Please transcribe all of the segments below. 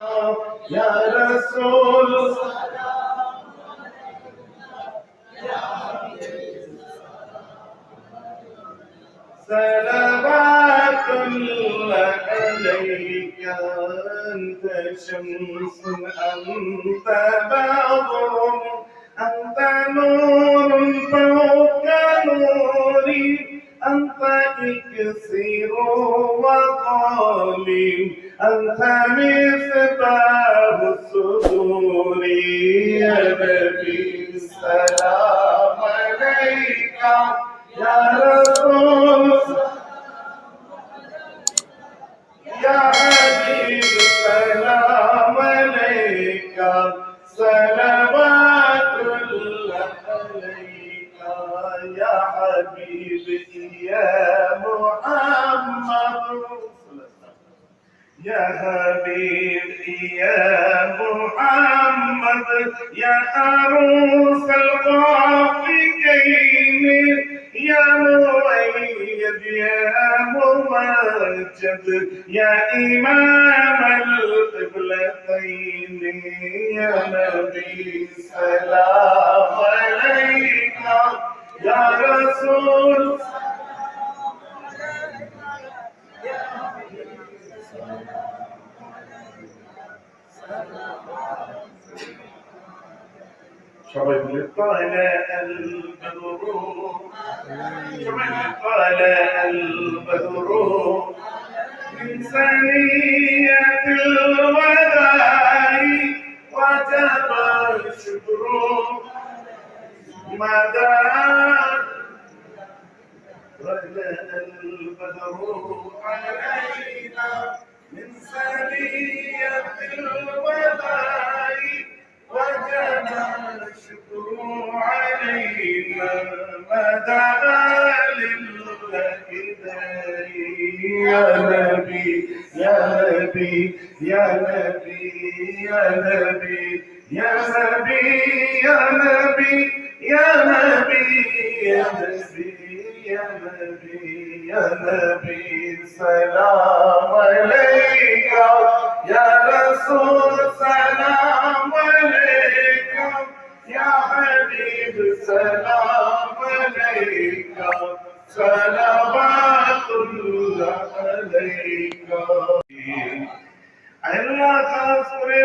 يا رسول صلوات الله عليك أنت شمس أنت بدر أنت نور فوق نوري أنت إكسير وقالي أنت مصباح الصدور يا نبي السلام عليك يا رسول يا حبيب السلام عليك صلوات الله عليك يا حبيبي يا محمد يا حبيبي يا محمد يا عروس الغافقين يا مؤيد يا ممجد يا إمام القبلتين يا نبي سلام عليك يا رسول সবাই বলে طلع البدر طلع البدر من ثنية الوداع وجب الشكر مدى طلع البدر علينا من ثنية الوداع وجب الشكر علينا مدى لله يا نبي يا نبي يا نبي يا نبي يا نبي يا نبي يا نبي يا نبي يا نبي يا نبي سلام عليك يا رسول سلام عليك يا حبيب سلام عليك صلوات الله عليك আল্লাহ খাস করে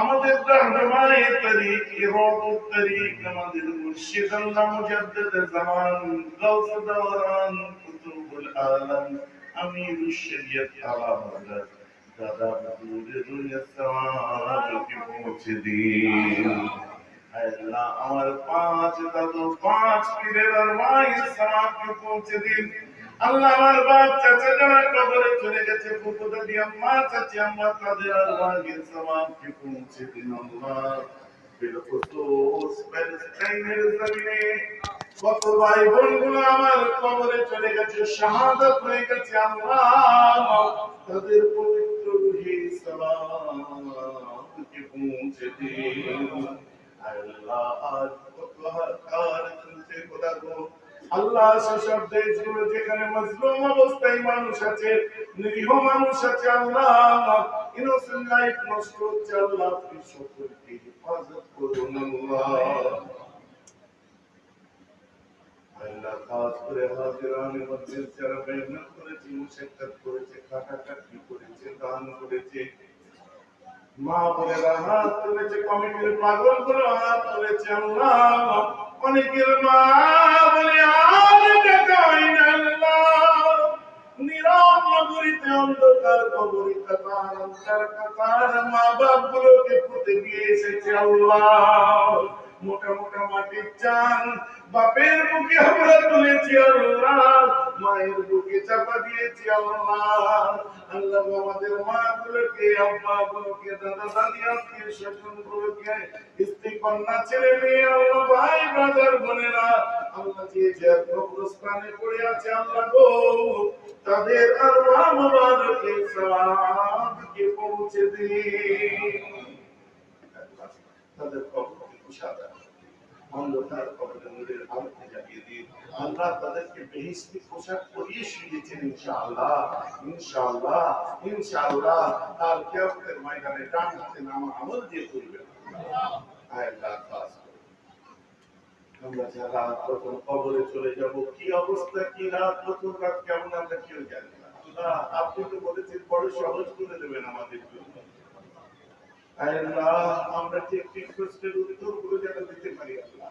আমাদের রহমায়ে তরিক ইরাদুত তরিক আমাদের মুর্শিদ আল্লাহ মুজাদ্দিদ জামান গাউস দওরান কুতুবুল আলম আমিরুশ শরিয়ত আলা হযরত দাদা হুজুরের সওয়াবকে পৌঁছে দিন আল্লাহ আমার পাঁচ দাদু পাঁচ পীরের আরওয়াহের সওয়াবকে পৌঁছে দিন আল্লাহ আমার বাপ চাচা যারা কবরে চলে গেছে ফুফু দাদি আম্মা চাচি আম্মা তাদের আরওয়াহের সওয়াবকে পৌঁছে দিন আল্লাহ বিলখুসুস প্যালেস্টাইনের জমিনে কত ভাই বোনগুলো আমার কবরে চলে গেছে শাহাদাত হয়ে গেছে আল্লাহ তাদের পবিত্র রূহে সওয়াবকে পৌঁছে দিন আল্লাহ আজ কত হাকার চলছে খোদা গো আল্লাহ সেসব দেশগুলো যেখানে মজলুম অবস্থায় মানুষ আছে নিরীহ মানুষ আছে আল্লাহ ইনোসেন্ট লাইফ নষ্ট হচ্ছে আল্লাহ আপনি সকলকে হেফাজত করুন আল্লাহ আল্লাহ খাস করে হাজিরানের মধ্যে যারা মেহনত করেছে মুশাক্কাত করেছে খাটাখাটি করেছে দান করেছে মা বোনেরা হাত তুলেছে কমিটির পাগল করে হাত তুলেছে আল্লাহ অনেকের মা বলে আর টাকা হয় না আল্লাহ নীরব নগরীতে অন্ধকার কবরে কাতার মা বাপ গুলোকে পুঁতে দিয়ে এসেছে আল্লাহ মোটা মোটা মাটির চান বাপের বুকে আমরা তুলেছি আল্লাহ মায়ের বুকে চাপা দিয়েছি আল্লাহ আল্লাহ আমাদের মা গুলোকে আব্বা গুলোকে দাদা দাদি আত্মীয় স্বজন গুলোকে স্ত্রী কন্যা ছেলে মেয়ে আল্লাহ ভাই ব্রাদার বোনেরা আল্লাহ যে কবরস্থানে পড়ে আছে আল্লাহ গো তাদের আরওয়াহ মুবারকের সওয়াবকে পৌঁছে দিন তাদের কবরকে কুশাদা অন্ধকার কবরের নূরের আলোতে জ্বালিয়ে দিন। আল্লাহ তাদেরকে বেহেশতি পোশাক পরিয়ে শুনিয়েছেন ইনশাআল্লাহ, ইনশাআল্লাহ, ইনশাআল্লাহ। কাল কিয়ামতের ময়দানে ডান হাতে নাম আমল দিয়ে তুলবেন। আল্লাহ খাস আমরা যারা প্রথম কবরে চলে যাব, কি অবস্থা, কি রাত, প্রথম রাত কেমন আমরা কেউ জানি না। আল্লাহ আপনি তো বলেছেন বড় সহজ করে দেবেন আমাদের জন্য। আল্লাহ আমরা ঠিক ঠিক প্রশ্নের উত্তর গুলো যেন দিতে পারি আল্লাহ।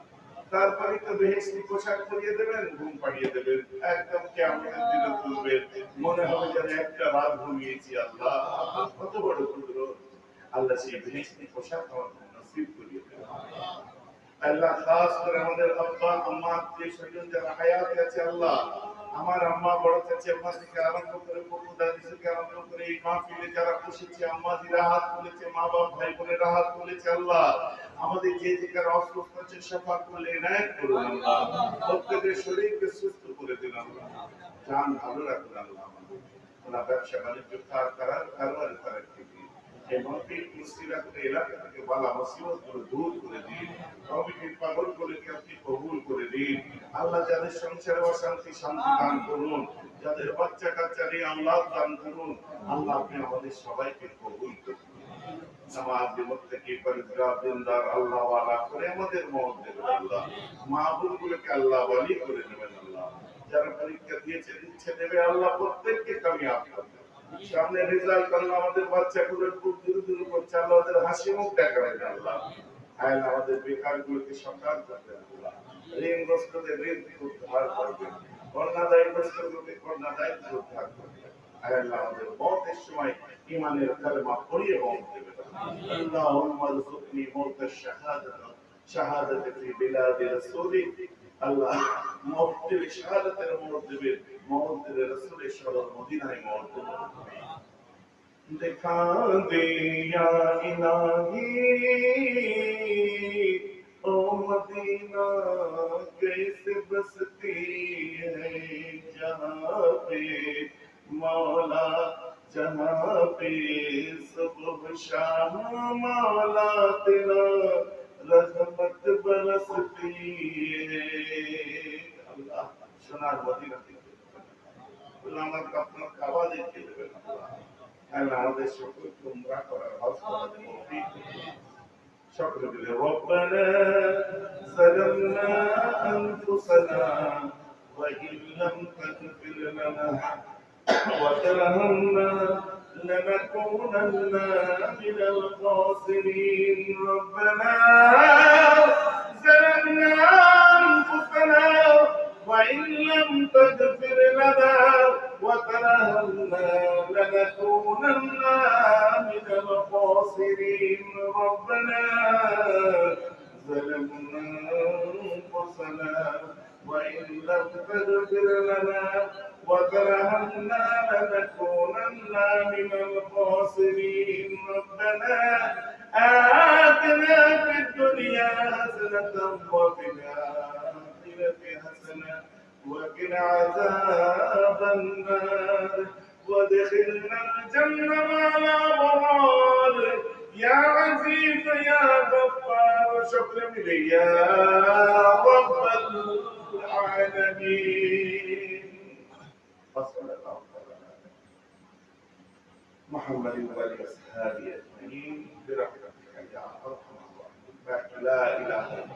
তারপরে তো বেহেশতি পোশাক পরিয়ে দেবেন, ঘুম পাড়িয়ে দেবেন, একদম কিয়ামতের দিনে তুলবেন, মনে হবে যেন একটা রাত ঘুমিয়েছি। আল্লাহ কত বড় কুদরত। আল্লাহ সেই বেহেশতি পোশাক আমাদের নসিব করিয়ে দেবেন। আল্লাহ খাস করে আমাদের আব্বা আম্মা আত্মীয় স্বজন যারা হায়াতে আছে আল্লাহ, আমার আম্মা বড় চাচি আম্মা থেকে আরম্ভ করে বড় দাদি থেকে আরম্ভ করে এই মাহফিলে যারা বসেছে, আম্মা দিরা হাত তুলেছে, মা বাপ ভাই বোনেরা হাত তুলেছে আল্লাহ, আমাদের যে যেখানে অসুস্থ আছে সেবা করলে এনায়েত করুন আল্লাহ, প্রত্যেকের শরীরকে সুস্থ করে দিন আল্লাহ, জান ভালো রাখুন আল্লাহ, ওনার ব্যবসা বাণিজ্য কারবার করার থেকে এই মাহফিল মুসলিমাত এলাকা থেকে বালা মুসিবত গুলো দূর করে দিন, কমিটির পাগল গুলোকে আপনি কবুল করে দিন আল্লাহ। যাদের সংসারে অশান্তি শান্তি দান করুন, যাদের বাচ্চা কাচ্চা নিয়ে আল্লাহ দান করুন আল্লাহ, আপনি আমাদের সবাইকে কবুল করুন। নামাজি মুত্তাকি পরহেজগার দিনদার আল্লাহ ওয়ালা করে আমাদের মওত দেবেন আল্লাহ, মাহবুব গুলোকে আল্লাহ ওয়ালি করে নেবেন আল্লাহ। যারা পরীক্ষা দিয়েছে দিচ্ছে দেবে আল্লাহ, প্রত্যেককে কামিয়াব করবেন। সামনে রেজাল্ট আল্লাহ আমাদের বাচ্চাগুলোর খুব দূর দূর করছে আল্লাহ, ওদের হাসি মুখ দেখাবেন আল্লাহ। আল্লাহ আমাদের বেকার গুলোকে সকাল করবেন আল্লাহ, ঋণগ্রস্তদের ঋণ উদ্ধার করবেন, কন্যাদায়গ্রস্তগুলোকে কন্যাদায় উদ্ধার করবেন। আল্লাহ আমাদের মওতের সময় ঈমানের কালেমা পড়িয়ে মওত দেবেন। আল্লাহুম্মা রযুকনি মওতাশ শাহাদাত ফি বিলাদি রাসূলিক। আল্লাহ মওতের শাহাদাতের মওত দেবেন, মওতের রাসূলের শরণ মদিনায় মওত দেবেন। दिखा दे या इलाही ओ मदीना कैसे बसती है जहाँ पे मौला, जहाँ पे सुबह शाम मौला तेरा रहमत बरसती है। अल्लाह सोनार मदीना আমার আপনার খাওয়া দেখতে দেবেন আল্লাহ। আল্লাহ আমাদের সকলকে উমরা করার হজ করার তৌফিক দিন। সকলে বলে রব্বানা যালামনা আনফুসানা ওয়া ইন লাম তাগফির লানা ওয়া তারহামনা লানাকুনান্না মিনাল খাসিরিন। রব্বানা যালামনা আনফুসানা وإن لم تغفر لنا وترحمنا لنكونن من الخاسرين. ربنا ظلمنا أنفسنا وإن لم تغفر لنا وترحمنا لنكونن من الخاسرين. ربنا آتنا في الدنيا حسنة وفي الآخرة حسنة وقنا عذاب النار وادخلنا الجنة مع الأبرار يا عزيز يا غفار. شكرا لي يا رب العالمين. وصلى الله على محمد وآله وصحبه أجمعين برحمتك يا أرحم الراحمين. لا إله إلا